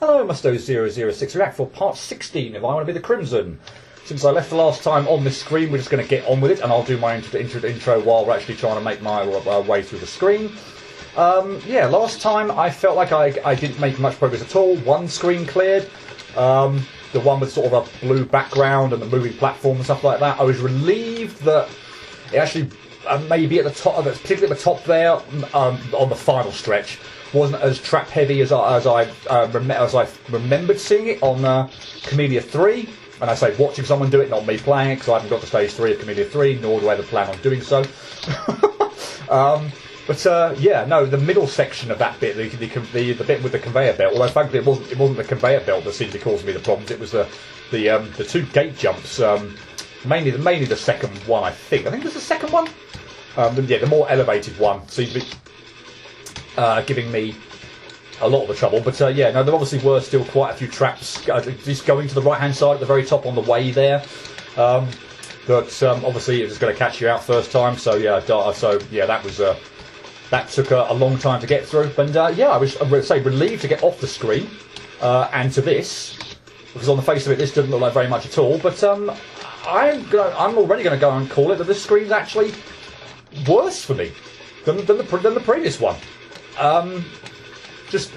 Hello, Musto006. We're back for part 16 of I Want to Be the Crimson. Since I left the last time on this screen, we're just going to get on with it, and I'll do my intro while we're actually trying to make my way through the screen. Yeah, last time I felt like I didn't make much progress at all. One screen cleared. The one with sort of a blue background and the moving platform and stuff like that. I was relieved that it actually, maybe at the top of it, particularly at the top there, on the final stretch, wasn't as trap heavy as I remembered seeing it on Camellia 3. And I say watching someone do it, not me playing it, because I haven't got to stage 3 of Camellia 3, nor do I ever plan on doing so. Yeah, no, the middle section of that bit, the bit with the conveyor belt, although frankly it wasn't the conveyor belt that seemed to cause me the problems, it was the two gate jumps, mainly the second one, I think it was the second one. The more elevated one seemed to be giving me a lot of the trouble, but yeah, no, there obviously were still quite a few traps just going to the right hand side at the very top on the way there. But obviously it was going to catch you out first time, so yeah, that took a long time to get through. And yeah, I was relieved to get off the screen and to this, because on the face of it this doesn't look like very much at all. But I'm already going to go and call it that this screen's actually worse for me than the previous one. Just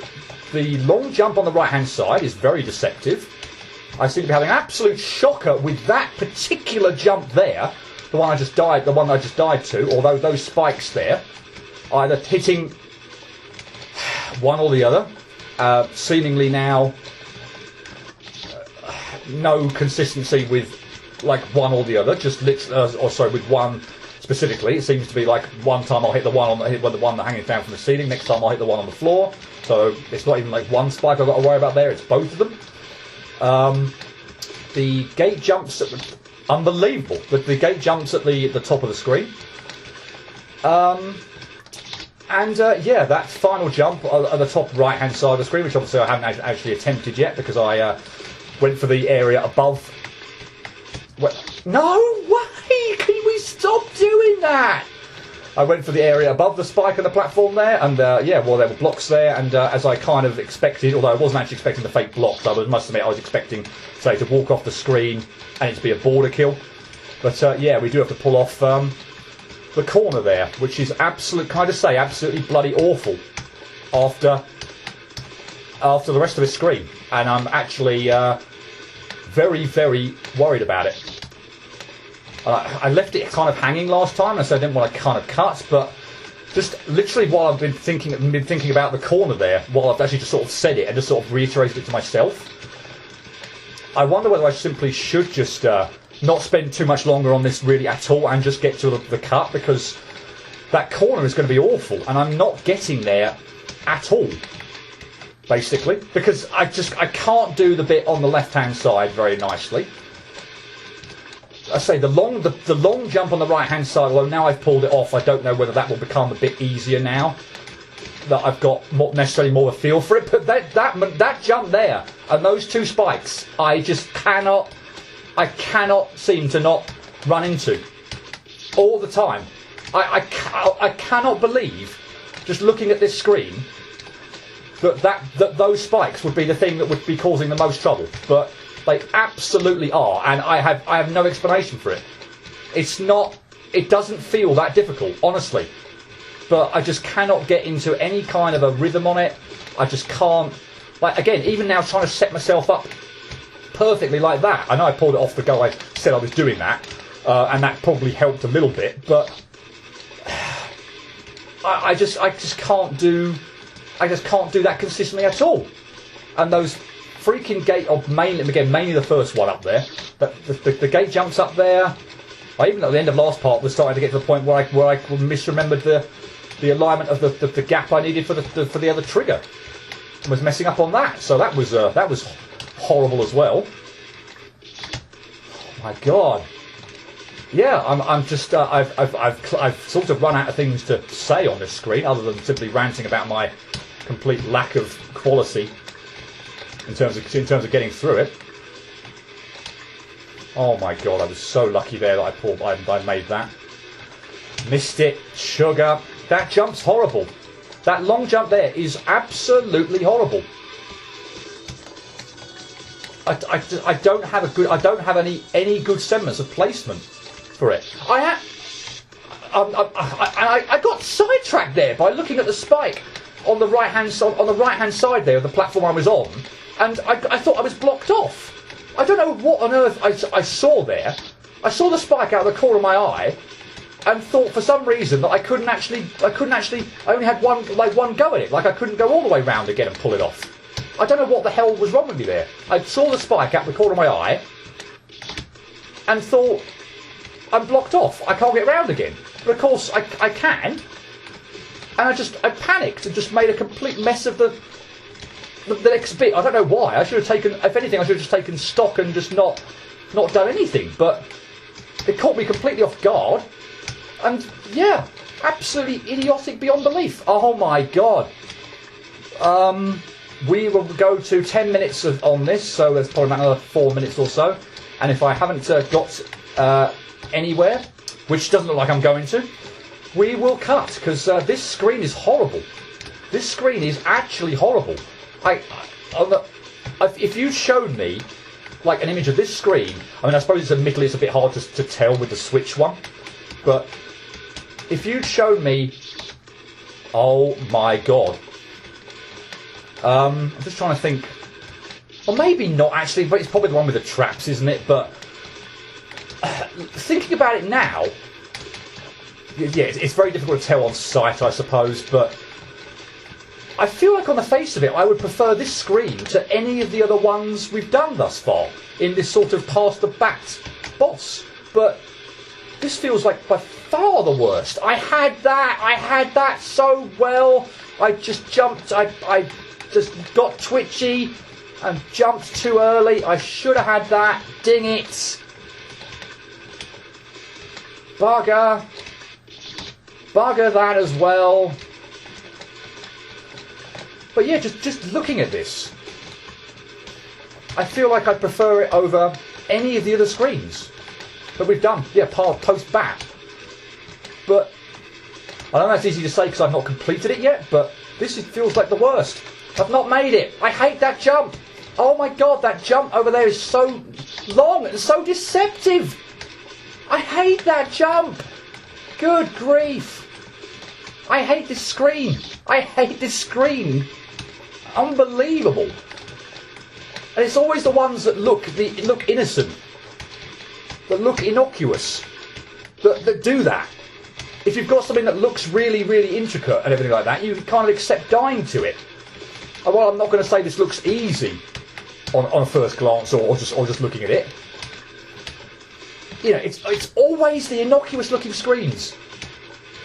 the long jump on the right hand side is very deceptive. I seem to be having an absolute shocker with that particular jump there, the one I just died to, although those spikes there, either hitting one or the other, seemingly now no consistency with like one or the other, just with one specifically. It seems to be like one time I'll hit the one that hanging down from the ceiling, next time I'll hit the one on the floor. So it's not even like one spike I've got to worry about there, it's both of them. The gate jumps, unbelievable. The gate jumps at the top of the screen. Yeah, that final jump at the top right hand side of the screen, which obviously I haven't actually attempted yet because I went for the area above. No way! Can we stop doing that? I went for the area above the spike on the platform there, and yeah, well, there were blocks there, and as I kind of expected, although I wasn't actually expecting the fake blocks, I must admit I was expecting, say, to walk off the screen and it to be a border kill. But yeah, we do have to pull off the corner there, which is absolutely bloody awful after the rest of the screen, and I'm actually very, very worried about it. I left it kind of hanging last time, and so I didn't want to kind of cut, but just literally while I've been thinking about the corner there, while I've actually just sort of said it and just sort of reiterated it to myself, I wonder whether I simply should just not spend too much longer on this really at all and just get to the cut, because that corner is going to be awful, and I'm not getting there at all, basically, because I can't do the bit on the left-hand side very nicely. I say the long jump on the right hand side, although now I've pulled it off, I don't know whether that will become a bit easier now that I've got necessarily more of a feel for it. But that jump there and those two spikes, I cannot seem to not run into all the time. I cannot believe, just looking at this screen, that those spikes would be the thing that would be causing the most trouble, but they absolutely are, and I have no explanation for it. It doesn't feel that difficult, honestly, but I just cannot get into any kind of a rhythm on it. I just can't, like, again, even now trying to set myself up perfectly like that. I know I pulled it off the go I said I was doing that, and that probably helped a little bit, but I just can't do that consistently at all. And those freaking gate, mainly the first one up there, the gate jumps up there. I even at the end of last part was starting to get to the point where I misremembered the alignment of the gap I needed for the other trigger, and was messing up on that. So that was horrible as well. Oh my God. Yeah, I'm just I've sort of run out of things to say on this screen other than simply ranting about my complete lack of quality in terms of getting through it. Oh my God, I was so lucky there that I made that. Missed it, sugar. That jump's horrible. That long jump there is absolutely horrible. I don't have a good. I don't have any good semblance of placement for it. I got sidetracked there by looking at the spike on the right hand side there of the platform I was on, and I thought I was blocked off. I don't know what on earth I saw there. I saw the spike out of the corner of my eye, and thought for some reason that I couldn't actually. I only had one go at it. Like I couldn't go all the way round again and pull it off. I don't know what the hell was wrong with me there. I saw the spike out the corner of my eye, and thought I'm blocked off. I can't get round again. But of course I can. And I panicked and just made a complete mess of the next bit. I don't know why. I should have taken, if anything, I should have just taken stock and just not done anything. But it caught me completely off guard. And yeah, absolutely idiotic beyond belief. Oh my god. We will go to 10 minutes on this, so there's probably about another 4 minutes or so. And if I haven't got anywhere, which doesn't look like I'm going to, we will cut, because this screen is horrible. This screen is actually horrible. If you showed me like an image of this screen, I mean, I suppose admittedly it's a bit hard to tell with the Switch one, but if you'd shown me, oh my god. I'm just trying to think. Well, maybe not actually, but it's probably the one with the traps, isn't it? But thinking about it now, yeah, it's very difficult to tell on sight, I suppose, but I feel like on the face of it, I would prefer this screen to any of the other ones we've done thus far in this sort of pass the bat boss. But this feels like by far the worst. I had that so well. I just jumped, I just got twitchy and jumped too early. I should have had that. Ding it. Bugger that as well. But yeah, just looking at this, I feel like I prefer it over any of the other screens that we've done. Yeah, post-bat. But I know that's easy to say because I've not completed it yet, but this feels like the worst. I've not made it. I hate that jump. Oh my god, that jump over there is so long and so deceptive. I hate that jump. Good grief. I hate this screen. I hate this screen. Unbelievable. And it's always the ones that look innocent, that look innocuous, that do that. If you've got something that looks really, really intricate and everything like that, you kind of accept dying to it. And while I'm not going to say this looks easy on a first glance or just looking at it, you know, it's always the innocuous looking screens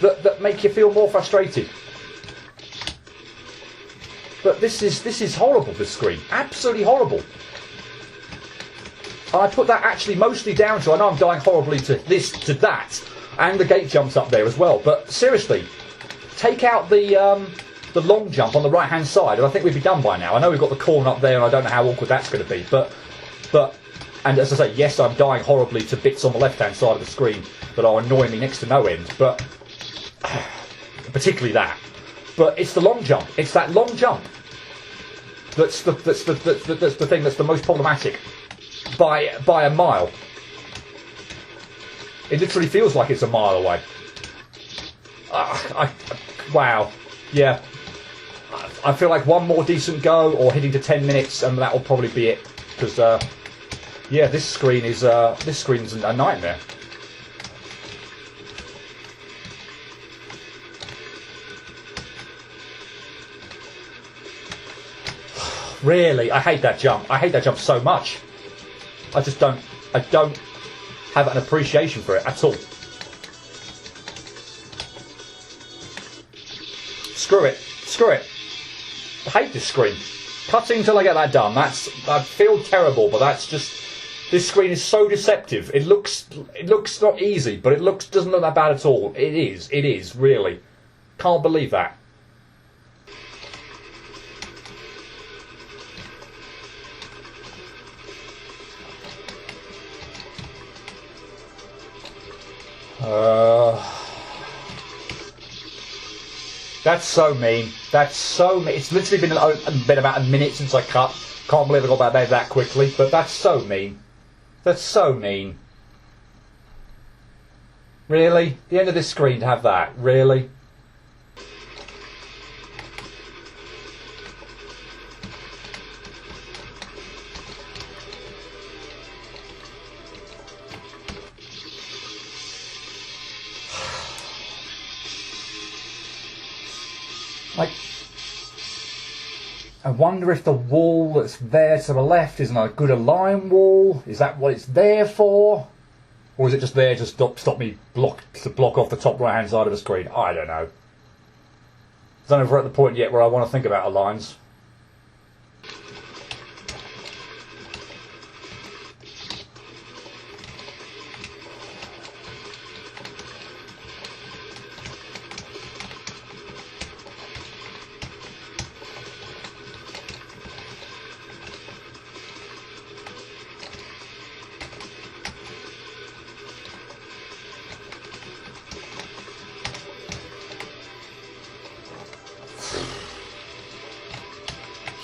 that make you feel more frustrated. But this is horrible, this screen. Absolutely horrible. I put that actually mostly down to, I know I'm dying horribly to that, and the gate jumps up there as well. But seriously, take out the long jump on the right hand side, and I think we'd be done by now. I know we've got the corner up there, and I don't know how awkward that's going to be. But and as I say, yes, I'm dying horribly to bits on the left hand side of the screen that are annoying me next to no end. But particularly that. But it's the long jump. It's that long jump that's the thing that's the most problematic by a mile. It literally feels like it's a mile away. Wow. Yeah. I feel like one more decent go or hitting to 10 minutes and that'll probably be it. Because yeah, this screen's a nightmare. Really, I hate that jump. I hate that jump so much. I don't have an appreciation for it at all. Screw it. I hate this screen. Cutting till I get that done. I feel terrible, but that's just, this screen is so deceptive. It looks not easy, but doesn't look that bad at all. It is really. Can't believe that. That's so mean. That's so mean. It's literally been about a minute since I cut. Can't believe I got back there that quickly, but that's so mean. That's so mean. Really? The end of this screen to have that? Really? Like, I wonder if the wall that's there to the left isn't a good align wall. Is that what it's there for? Or is it just there to stop me block off the top right hand side of the screen? I don't know. I don't know if we're at the point yet where I want to think about aligns.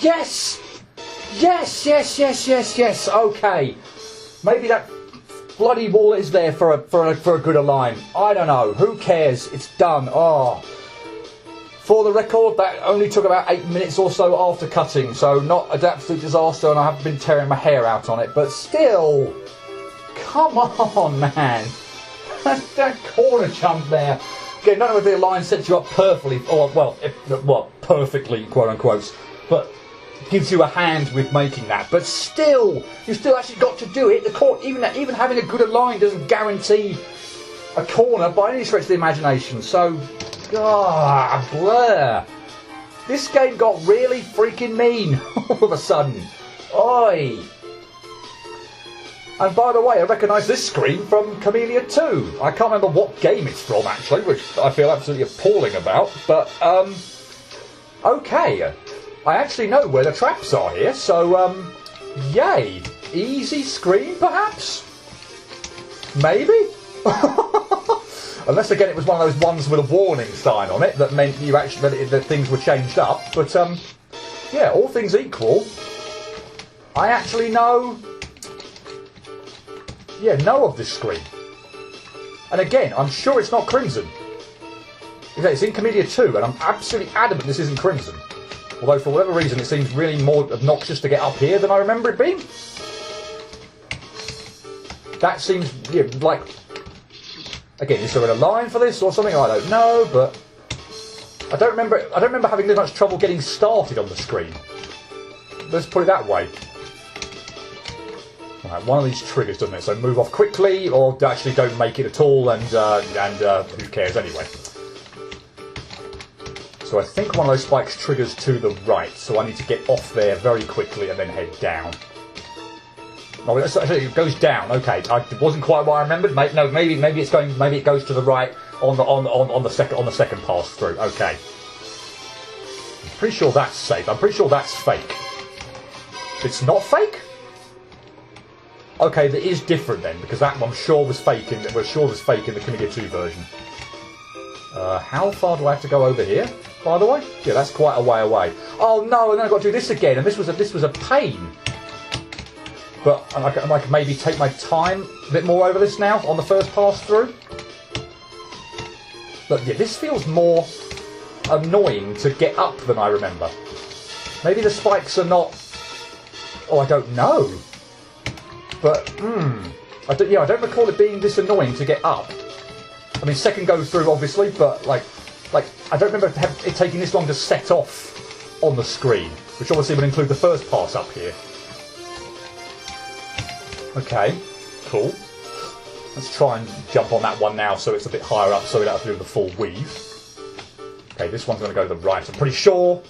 Yes! Yes, yes, yes, yes, yes. Okay. Maybe that bloody wall is there for a good align. I don't know. Who cares? It's done. Oh. For the record, that only took about 8 minutes or so after cutting, so not an absolute disaster, and I haven't been tearing my hair out on it, but still. Come on, man. That corner jump there. Again, none of the align sets you up perfectly, or, well, perfectly, quote unquote, but gives you a hand with making that, but still, you've still actually got to do it. Even having a good align doesn't guarantee a corner by any stretch of the imagination. So, blur. This game got really freaking mean all of a sudden. Oi. And by the way, I recognise this screen from Camellia 2. I can't remember what game it's from actually, which I feel absolutely appalling about. But okay. I actually know where the traps are here, so, yay. Easy screen, perhaps? Maybe? Unless, again, it was one of those ones with a warning sign on it that meant you actually that things were changed up. But, yeah, all things equal, I actually know of this screen. And again, I'm sure it's not Crimson. It's in Camellia 2, and I'm absolutely adamant this isn't Crimson. Although, for whatever reason, it seems really more obnoxious to get up here than I remember it being. That seems, like... Again, is there a line for this or something? I don't know, but... I don't remember having this much trouble getting started on the screen. Let's put it that way. Right, one of these triggers, doesn't it? So move off quickly, or actually don't make it at all, and who cares anyway. So I think one of those spikes triggers to the right, so I need to get off there very quickly and then head down. Oh, it goes down. Okay, it wasn't quite what I remembered. Maybe it's going. Maybe it goes to the right on the second pass through. Okay, I'm pretty sure that's safe. I'm pretty sure that's fake. It's not fake. Okay, that is different then, because that one I'm sure was fake in the Camellia 2 version. How far do I have to go over here? By the way, yeah, that's quite a way away. Oh no, and then I've got to do this again, and this was a pain. But I can maybe take my time a bit more over this now on the first pass through. But yeah, this feels more annoying to get up than I remember. Maybe the spikes are not. Oh, I don't know. But I don't recall it being this annoying to get up. I mean, second go through, obviously, but like I don't remember it taking this long to set off on the screen, which obviously would include the first pass up here. Okay, cool. Let's try and jump on that one now so it's a bit higher up so we don't have to do the full weave. Okay, this one's going to go to the right, I'm pretty sure.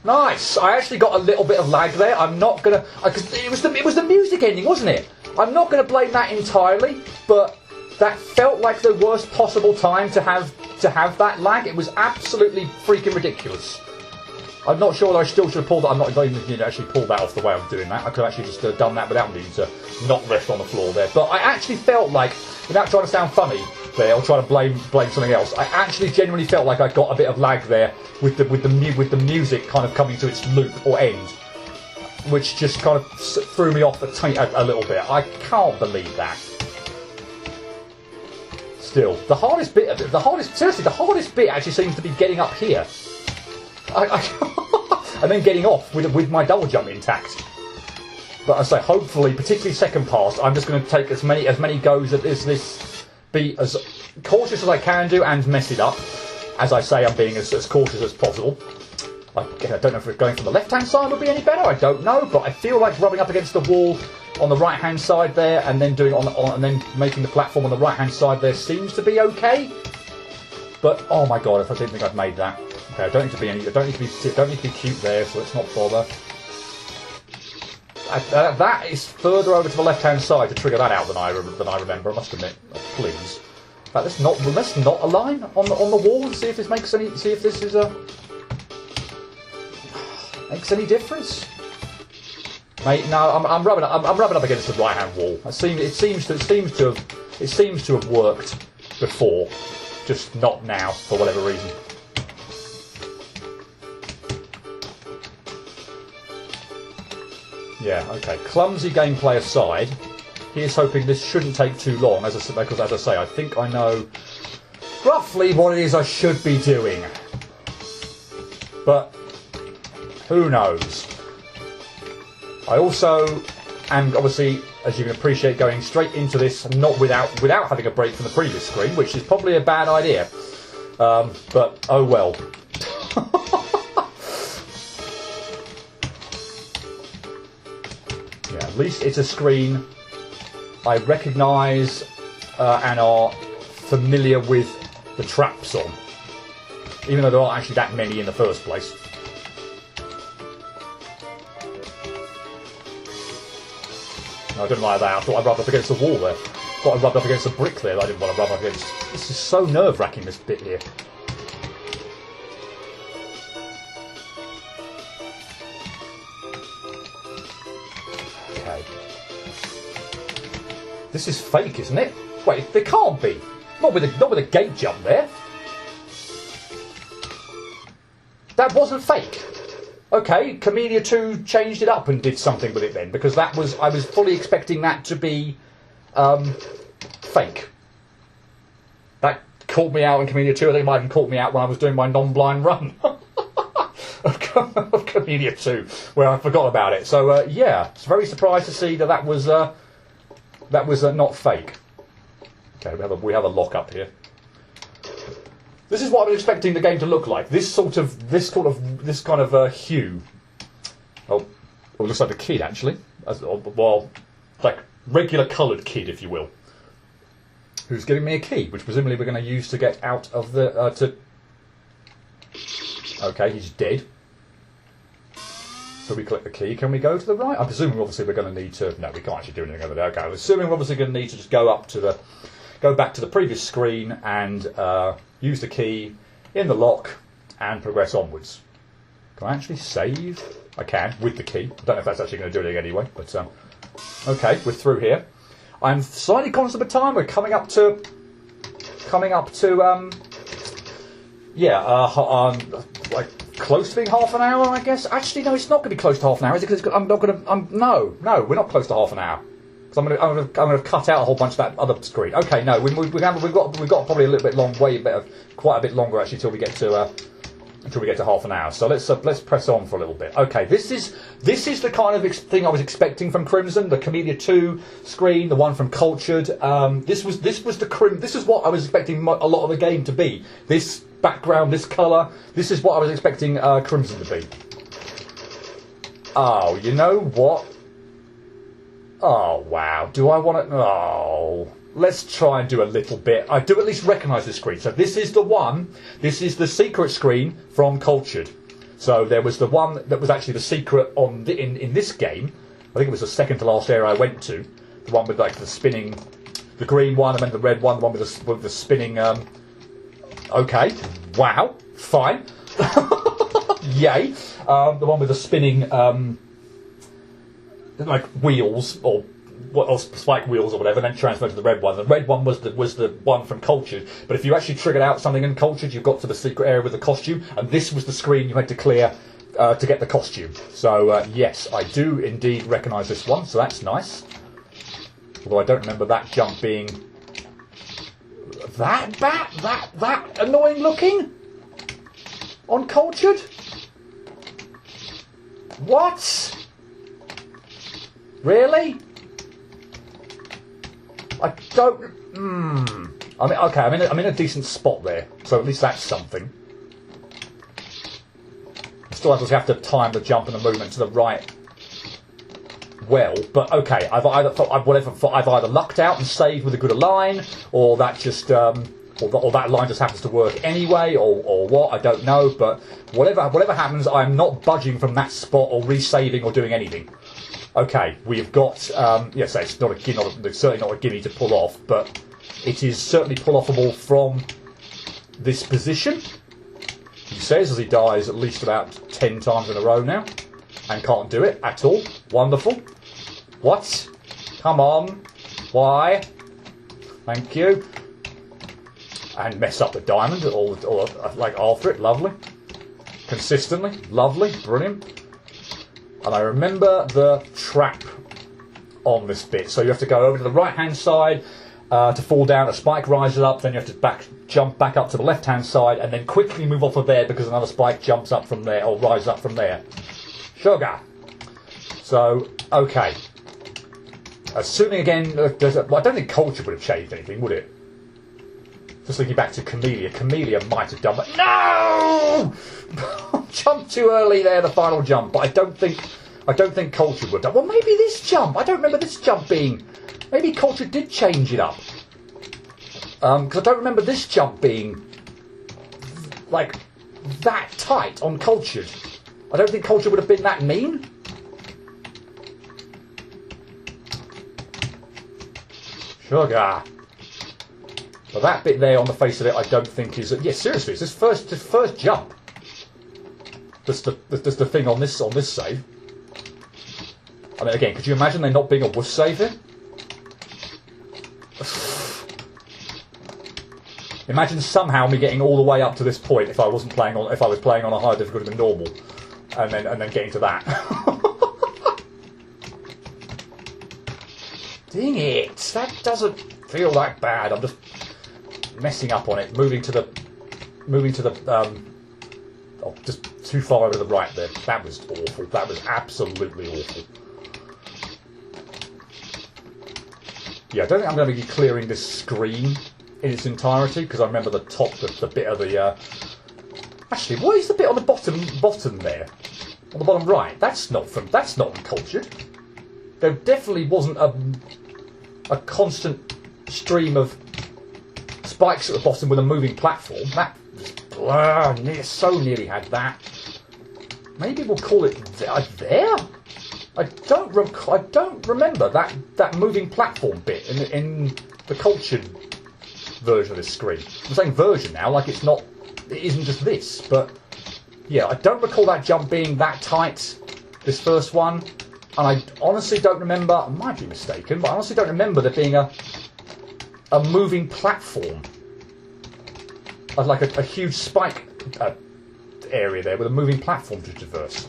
Nice! I actually got a little bit of lag there. I'm not going to... Because it was the music ending, wasn't it? I'm not going to blame that entirely, but that felt like the worst possible time to have that lag. It was absolutely freaking ridiculous. I'm not sure that I still should have pulled that. I'm not even actually pulled that off the way I'm doing that. I could have actually just done that without needing to not rest on the floor there. But I actually felt like, without trying to sound funny there or trying to blame something else, I actually genuinely felt like I got a bit of lag there with the music kind of coming to its loop or end, which just kind of threw me off a little bit. I can't believe that. Still, the hardest bit actually seems to be getting up here. And then getting off with my double jump intact. But I say, hopefully, particularly second pass, I'm just going to take as many goes at this, be as cautious as I can do and mess it up. As I say, I'm being as cautious as possible. I don't know if going from the left-hand side would be any better. I don't know, but I feel like rubbing up against the wall on the right-hand side there, and then doing and then making the platform on the right-hand side there seems to be okay. But oh my god, if I didn't think I'd made that. Okay, I don't need to be cute there, so let's not bother. That is further over to the left-hand side to trigger that out than I remember. I must admit. Oh, please. Let's not align on the wall and see if this makes any. See if this is makes any difference. Mate, no, I'm rubbing up against the right-hand wall. It seems to have worked before, just not now for whatever reason. Yeah, okay. Clumsy gameplay aside, here's hoping this shouldn't take too long, because as I say, I think I know roughly what it is I should be doing. But who knows? I also am obviously, as you can appreciate, going straight into this not without having a break from the previous screen, which is probably a bad idea. But oh well. Yeah, at least it's a screen I recognise and are familiar with the traps on, even though there aren't actually that many in the first place. No, I didn't like that. I thought I rubbed up against the wall there. I thought I rubbed up against a brick there that I didn't want to rub up against. This is so nerve-wracking, this bit here. Okay. This is fake, isn't it? Wait, there can't be. Not with a gate jump there. That wasn't fake. Okay, Camellia 2 changed it up and did something with it then, because I was fully expecting that to be fake. That caught me out in Camellia 2. I think it might have caught me out when I was doing my non-blind run of Camellia 2, where I forgot about it. So yeah, I was very surprised to see that was not fake. Okay, we have a lock up here. This is what I was expecting the game to look like. This kind of hue. Oh, it looks like a kid actually. Well, like regular coloured kid, if you will. Who's giving me a key, which presumably we're going to use to get out of the. Okay, he's dead. So we click the key. Can we go to the right? I'm presuming obviously we're going to need to. No, we can't actually do anything over there. Okay, I'm assuming we're obviously going to need to just go back to the previous screen and use the key in the lock and progress onwards. Can I actually save? I can with the key. I don't know if that's actually going to do anything anyway, but okay, we're through here. I'm slightly conscious of the time. We're coming up to like close to being half an hour, I guess. Actually, no, it's not going to be close to half an hour, is it? Because no, we're not close to half an hour. So I'm going to cut out a whole bunch of that other screen. Okay, no, we've got probably a little bit long, quite a bit longer actually till we get to half an hour. So let's press on for a little bit. Okay, this is the kind of thing I was expecting from Crimson, the Camellia 2 screen, the one from Cultured. This is what I was expecting a lot of the game to be. This background, this colour. This is what I was expecting Crimson to be. Oh, you know what? Oh, wow. Do I want to... Oh. Let's try and do a little bit. I do at least recognise this screen. So this is the one. This is the secret screen from Cultured. So there was the one that was actually the secret in this game. I think it was the second to last area I went to. The one with like the spinning... The green one and then the red one. The one with the spinning... Okay. Wow. Fine. yay. The one with the spinning, like wheels or spike wheels or whatever, and then transferred to the red one. The red one was the one from Cultured. But if you actually triggered out something in Cultured, you got to the secret area with the costume, and this was the screen you had to clear to get the costume. So yes, I do indeed recognise this one. So that's nice. Although I don't remember that jump being that annoying looking on Cultured. What? Really? I don't. I mean, okay. I'm in a decent spot there, so at least that's something. Still have to time the jump and the movement to the right. Well, but okay. I've either lucked out and saved with a good line, or that just or that line just happens to work anyway, or what, I don't know. But whatever happens, I'm not budging from that spot or resaving or doing anything. Okay, we've got, yes, it's certainly not a gimme to pull off, but it is certainly pull-offable from this position. He says as he dies at least about 10 times in a row now, and can't do it at all. Wonderful. What? Come on. Why? Thank you. And mess up the diamond, or like after it. Lovely. Consistently. Lovely. Brilliant. And I remember the trap on this bit. So you have to go over to the right-hand side to fall down. A spike rises up. Then you have to jump back up to the left-hand side and then quickly move off of there because another spike jumps up from there or rises up from there. Sugar. So, okay. Assuming again, well, I don't think Culture would have changed anything, would it? Just thinking back to Camellia. Camellia might have done, but no! Jumped too early there, the final jump. But I don't think Culture would have done. Well, maybe this jump. I don't remember this jump being. Maybe Culture did change it up. Because I don't remember this jump being like that tight on Cultured. I don't think Culture would have been that mean. Sugar. But that bit there on the face of it, I don't think is. Yeah, seriously, it's this first jump. That's the thing on this save. I mean, again, could you imagine there not being a wuss save here? Imagine somehow me getting all the way up to this point if I was playing on a higher difficulty than normal, and then getting to that. Dang it! That doesn't feel that bad. I'm just messing up on it. Moving to the just too far over to the right there. That was awful. That was absolutely awful. Yeah, I don't think I'm going to be clearing this screen in its entirety because I remember the top, the bit of the. Actually, what is the bit on the bottom there? On the bottom right. That's not Cultured. There definitely wasn't a constant stream of spikes at the bottom with a moving platform. That so nearly had that. Maybe we'll call it there. I don't remember that moving platform bit in the Cultured version of this screen. I'm saying version now, like it isn't just this, but yeah, I don't recall that jump being that tight. This first one, and I honestly don't remember. I might be mistaken, but I honestly don't remember there being a moving platform. Like a huge spike area there with a moving platform to traverse.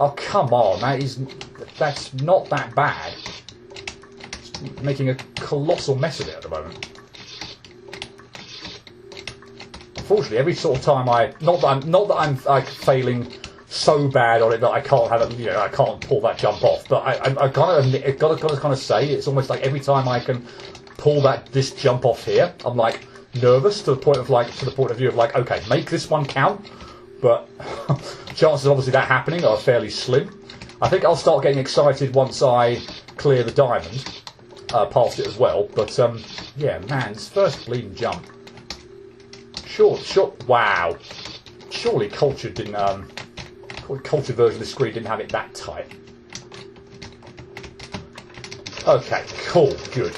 Oh, come on, that's not that bad. It's making a colossal mess of it at the moment. Unfortunately, every sort of time not that I'm like failing so bad on it that I can't have it, I can't pull that jump off. But I gotta kind of say it's almost like every time I can pull this jump off here, I'm like nervous to the point of view of like, okay, make this one count. But chances of obviously that happening are fairly slim. I think I'll start getting excited once I clear the diamond past it as well. But yeah, man, this first bleeding jump. Sure, wow. Surely Cultured didn't. Cultured version of the screen didn't have it that tight. Okay, cool, good.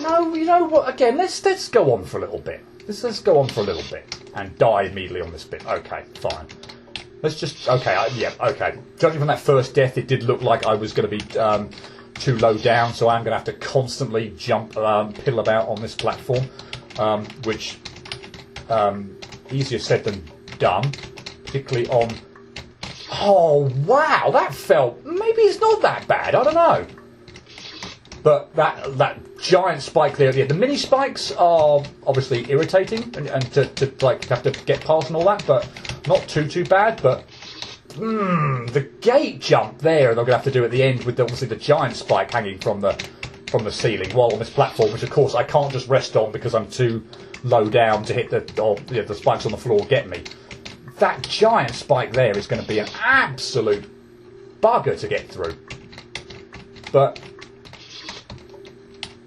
No, you know what? Again, let's go on for a little bit. Let's go on for a little bit and die immediately on this bit. Okay, fine. Let's just yeah, okay. Judging from that first death, it did look like I was going to be too low down, so I'm going to have to constantly jump, piddle about on this platform, which easier said than done, particularly on. Oh wow, that felt. Maybe it's not that bad. I don't know. But that giant spike there, yeah, the mini spikes are obviously irritating and to like have to get past and all that, but not too bad. But the gate jump there, they're going to have to do at the end with obviously the giant spike hanging from the ceiling while on this platform, which of course I can't just rest on because I'm too low down to hit the spikes on the floor get me. That giant spike there is going to be an absolute bugger to get through. But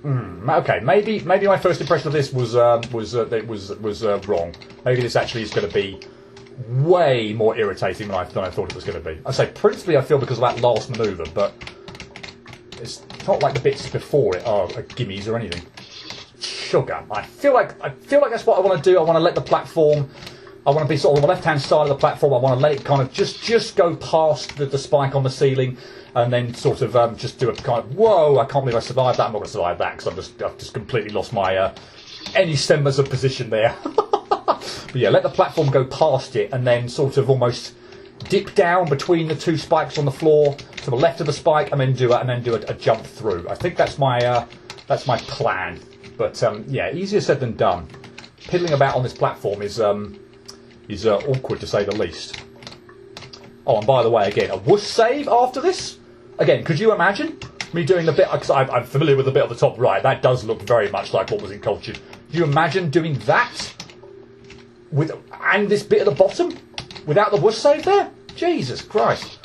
okay, maybe my first impression of this was wrong. Maybe this actually is going to be way more irritating than I thought it was going to be. I say principally I feel because of that last manoeuvre, but it's not like the bits before it are gimmies or anything. Sugar. I feel like that's what I want to do. I want to let the platform. I want to be sort of on the left-hand side of the platform. I want to let it kind of just go past the spike on the ceiling. And then sort of just do a kind of, whoa, I can't believe I survived that. I'm not going to survive that because I've just completely lost my any semblance of position there. But yeah, let the platform go past it and then sort of almost dip down between the two spikes on the floor to the left of the spike and then do a jump through. I think that's my plan. But yeah, easier said than done. Piddling about on this platform is awkward to say the least. Oh, and by the way, again, a wuss save after this? Again, could you imagine me doing the bit, because I'm familiar with the bit at the top right, that does look very much like what was in Cultured. Could you imagine doing that? And this bit at the bottom? Without the wuss save there? Jesus Christ.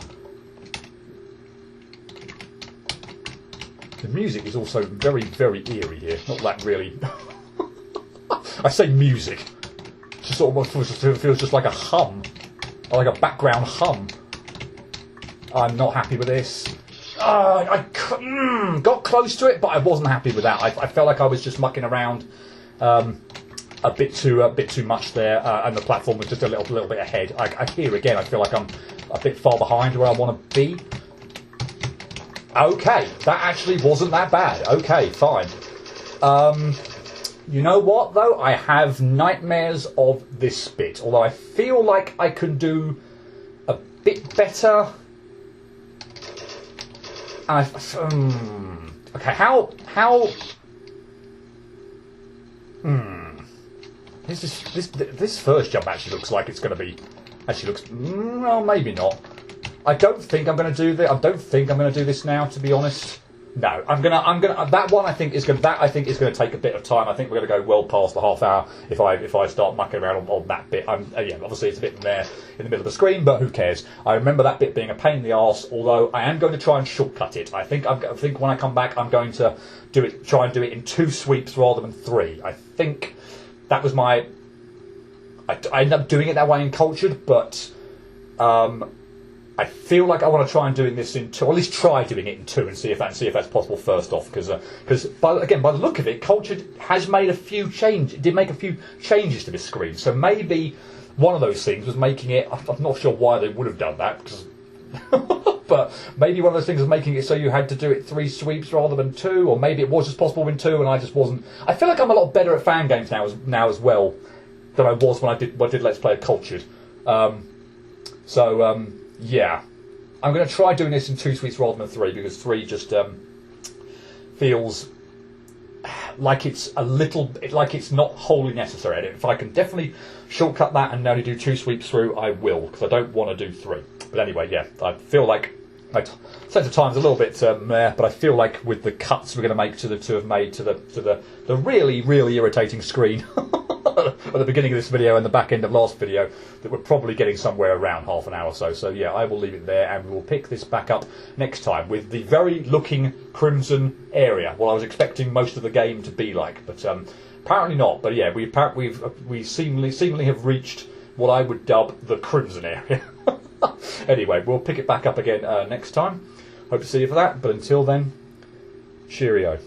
The music is also very, very eerie here. Not that really... I say music. It just almost feels just like a hum. Like a background hum. I'm not happy with this. I got close to it, but I wasn't happy with that. I felt like I was just mucking around a bit too much there, and the platform was just a little bit ahead. Here again, I feel like I'm a bit far behind where I want to be. Okay, that actually wasn't that bad. Okay, fine. You know what, though? I have nightmares of this bit. Although I feel like I can do a bit better. Okay, how? This first jump actually looks like it's going to be. Actually looks. Well, maybe not. I don't think I'm going to do this. I don't think I'm going to do this now, to be honest. No, I'm gonna. That one I think is going to take a bit of time. I think we're going to go well past the half hour if I start mucking around on that bit. Yeah, obviously it's a bit there in the middle of the screen, but who cares? I remember that bit being a pain in the arse. Although I am going to try and shortcut it. I think when I come back, I'm going to try and do it in 2 sweeps rather than 3. I think that was my. I ended up doing it that way in Cultured, but. I feel like I want to try and doing this in 2, or at least try doing it in 2 and see if that's possible first off. Because by the look of it, Cultured has made a few changes. Did make a few changes to this screen. So maybe one of those things was making it. I'm not sure why they would have done that. Because but maybe one of those things was making it so you had to do it 3 sweeps rather than 2, or maybe it was just possible in 2 and I just wasn't. I feel like I'm a lot better at fan games now as well than I was when I did Let's Play Cultured. Yeah, I'm going to try doing this in 2 sweeps rather than 3 because 3 just feels like it's it's not wholly necessary. And if I can definitely shortcut that and only do 2 sweeps through, I will, because I don't want to do 3. But anyway, yeah, I feel like my sense of time is a little bit meh, but I feel like with the cuts we're going to make to the really, really irritating screen at the beginning of this video and the back end of last video, that we're probably getting somewhere around half an hour or so. So yeah, I will leave it there and we'll pick this back up next time with the very looking crimson area. What I was expecting most of the game to be like, but apparently not. But yeah, we seemingly have reached what I would dub the crimson area. Anyway, we'll pick it back up again next time. Hope to see you for that. But until then, cheerio.